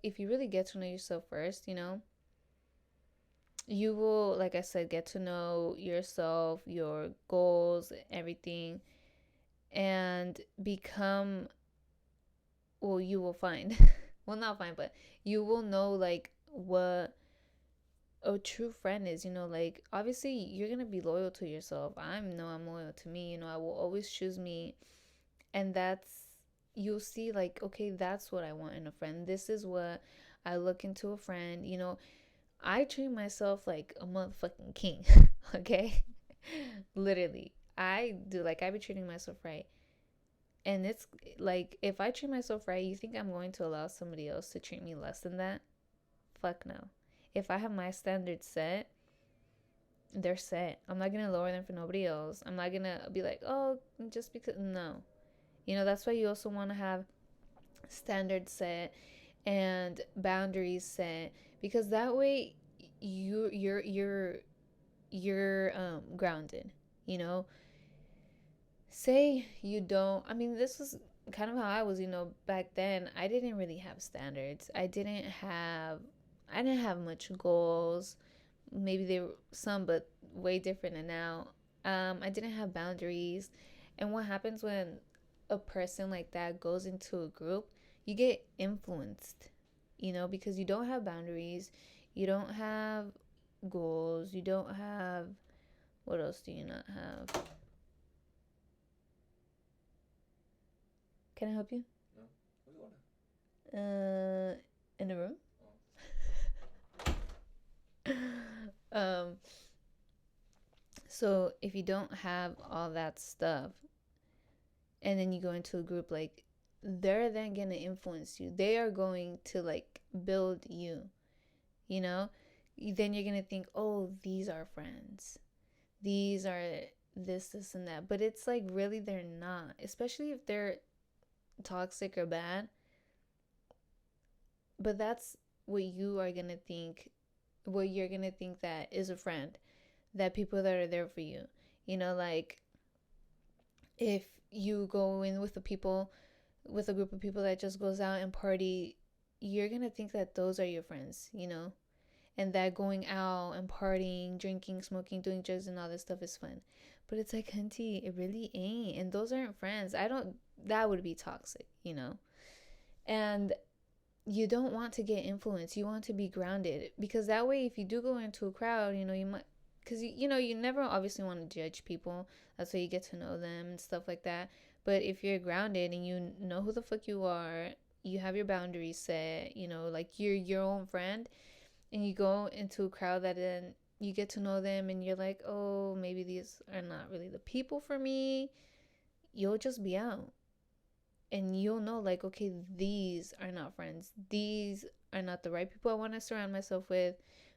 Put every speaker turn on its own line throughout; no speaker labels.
if you really get to know yourself first, you will, like I said, get to know yourself, your goals, everything, and become, well, you will find, well, not find, but you will know like what a true friend is. Like, obviously you're gonna be loyal to yourself. I'm loyal to me. I will always choose me. And you'll see, like, okay, that's what I want in a friend. This is what I look into a friend. I treat myself like a motherfucking king. Okay. Literally, I do. Like, I be treating myself right. And it's like, if I treat myself right, you think I'm going to allow somebody else to treat me less than that? Fuck no. If I have my standards set, they're set. I'm not gonna lower them for nobody else. I'm not gonna be like, oh, just because. No. That's why you also want to have standards set and boundaries set, because that way you're grounded. you know Say you don't, I mean, this was kind of how I was, back then. I didn't really have standards. I didn't have much goals. Maybe they were some, but way different than now. I didn't have boundaries. And what happens when a person like that goes into a group? You get influenced, because you don't have boundaries, you don't have goals, you don't have, what else do you not have? Can I help you?
No. What do you want?
In the room.
Oh.
um so if you don't have all that stuff, and then you go into a group, like, they're then going to influence you. They are going to, like, build you, you know then you're going to think, oh, these are friends, these are this and that. But it's like, really, they're not, especially if they're toxic or bad. But that's what you are going to think, what you're going to think that is a friend, that people that are there for you. Like, if you go in with a group of people that just goes out and party, you're gonna think that those are your friends, and that going out and partying, drinking, smoking, doing drugs and all this stuff is fun. But it's like, hunty, it really ain't. And those aren't friends. I don't That would be toxic. And you don't want to get influenced. You want to be grounded, because that way, if you do go into a crowd, you might, because you never obviously want to judge people. That's why you get to know them and stuff like that. But if you're grounded and you know who the fuck you are, you have your boundaries set, like, you're your own friend, and you go into a crowd that then you get to know them, and you're like, oh, maybe these are not really the people for me, you'll just be out. And you'll know, like, okay, these are not friends. These are not the right people I want to surround myself with.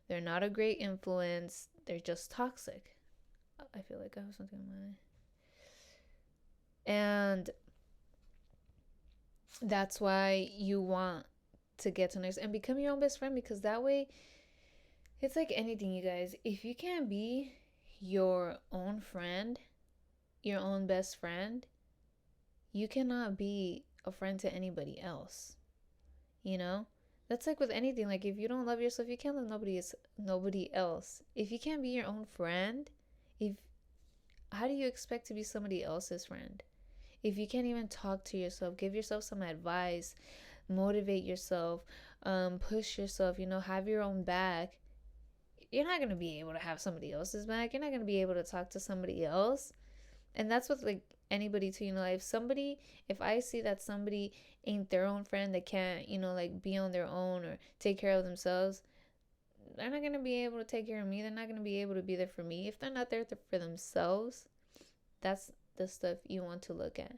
They're not a great influence. They're just toxic. I feel like I have something in my eye. And that's why you want to get to know and become your own best friend, because that way, it's like anything, you guys. If you can't be your own friend, your own best friend, you cannot be a friend to anybody else. You know? That's like with anything. Like, if you don't love yourself, you can't love nobody else. If you can't be your own friend, if how do you expect to be somebody else's friend? If you can't even talk to yourself, give yourself some advice, motivate yourself, push yourself, have your own back, you're not going to be able to have somebody else's back. You're not going to be able to talk to somebody else. And that's with, like, anybody too. If I see that somebody ain't their own friend, that can't, like, be on their own or take care of themselves, they're not going to be able to take care of me. They're not going to be able to be there for me. If they're not there for themselves, that's the stuff you want to look at.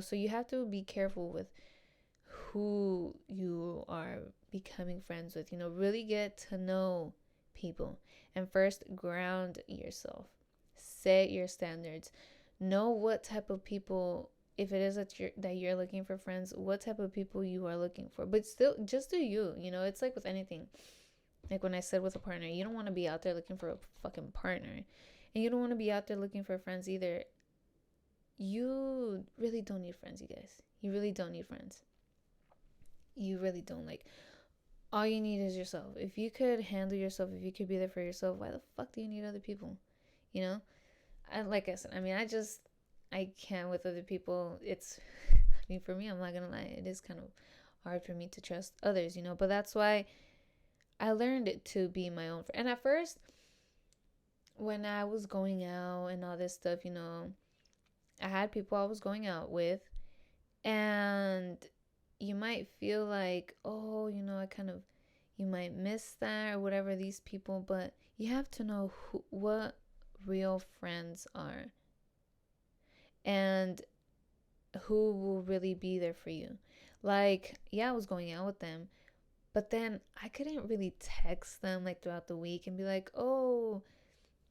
So you have to be careful with who you are becoming friends with. Really get to know people. And first, ground yourself. Set your standards. Know what type of people, if it is that you're looking for friends, what type of people you are looking for. But still, just do you. It's like with anything. Like when I said with a partner, you don't want to be out there looking for a fucking partner. And you don't want to be out there looking for friends either. You really don't need friends, you guys. You really don't need friends. You really don't. Like, all you need is yourself. If you could handle yourself, if you could be there for yourself, why the fuck do you need other people? You know? Like I said, I mean, I can't with other people. I mean, for me, I'm not gonna lie, it is kind of hard for me to trust others, but that's why I learned it to be my own friend. And at first, when I was going out and all this stuff, I had people I was going out with, and you might feel like, oh, I kind of, you might miss that or whatever, these people, but you have to know what real friends are and who will really be there for you. Like, yeah, I was going out with them, but then I couldn't really text them like throughout the week and be like, oh,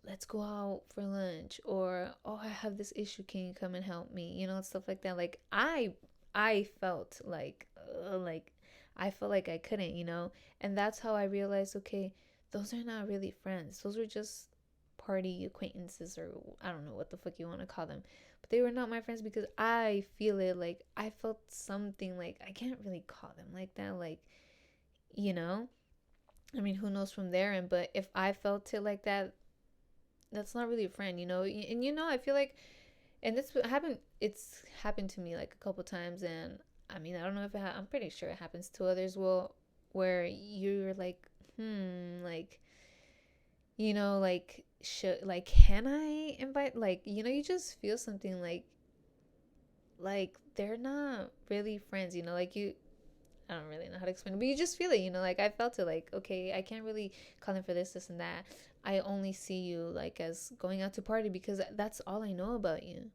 let's go out for lunch, or oh, I have this issue, can you come and help me, stuff like that. Like I felt like I felt like I couldn't, and that's how I realized, okay, those are not really friends, those were just party acquaintances, or I don't know what the fuck you want to call them, but they were not my friends, because I feel it, like I felt something, like I can't really call them like that, like, you know I mean, who knows from there, and but if I felt it like that, that's not really a friend, and I feel like, and it's happened to me like a couple times, and I mean, I don't know if I'm pretty sure it happens to others, well, where you're like, like, like, should, like, can I invite, like, you just feel something like they're not really friends, like, I don't really know how to explain it, but you just feel it, like I felt it, like, okay, I can't really call him for this, and that. I only see you like as going out to party, because that's all I know about you.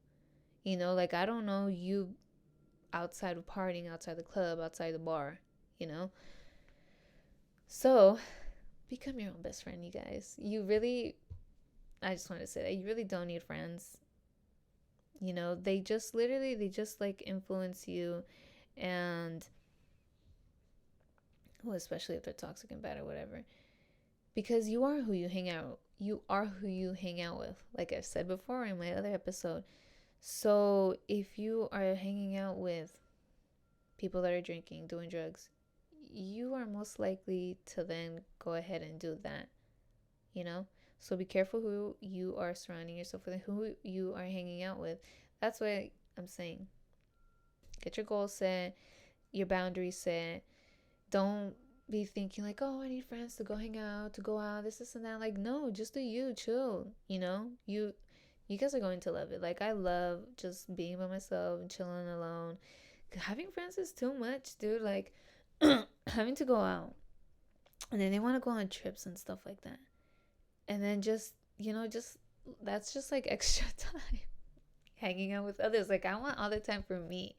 Like I don't know you outside of partying, outside the club, outside the bar, you know? So become your own best friend, you guys. I just wanted to say that you really don't need friends. They just like influence you, and, well, especially if they're toxic and bad or whatever, because you are who you hang out. You are who you hang out with, like I've said before in my other episode. So if you are hanging out with people that are drinking, doing drugs, you are most likely to then go ahead and do that, you know? So be careful who you are surrounding yourself with and who you are hanging out with. That's what I'm saying. Get your goals set, your boundaries set. Don't be thinking like, oh, I need friends to go hang out, to go out, this and that. Like, no, just do you, chill. You guys are going to love it. Like, I love just being by myself and chilling alone. Having friends is too much, dude. Like, having to go out, and then they want to go on trips and stuff like that, and then just that's just like extra time hanging out with others. Like, I want all the time for me.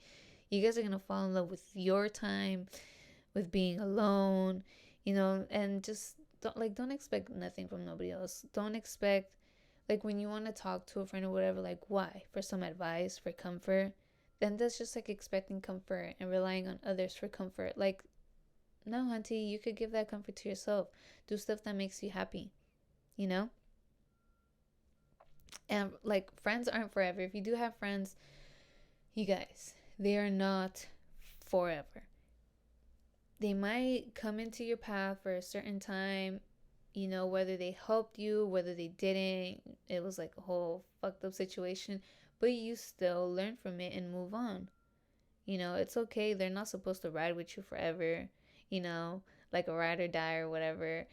You guys are gonna fall in love with your time, with being alone, and just don't expect nothing from nobody else. Don't expect, like, when you want to talk to a friend or whatever, like, why? For some advice, for comfort? Then that's just like expecting comfort and relying on others for comfort. Like, no, auntie, you could give that comfort to yourself. Do stuff that makes you happy, you know? And like, friends aren't forever. If you do have friends, you guys, they are not forever. They might come into your path for a certain time, whether they helped you, whether they didn't. It was like a whole fucked up situation, but you still learn from it and move on. It's okay. They're not supposed to ride with you forever, like a ride or die or whatever.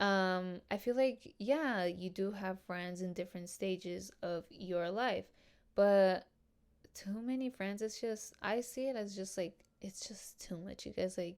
I feel like, yeah, you do have friends in different stages of your life, but too many friends, I see it as just like, it's just too much. You guys, like,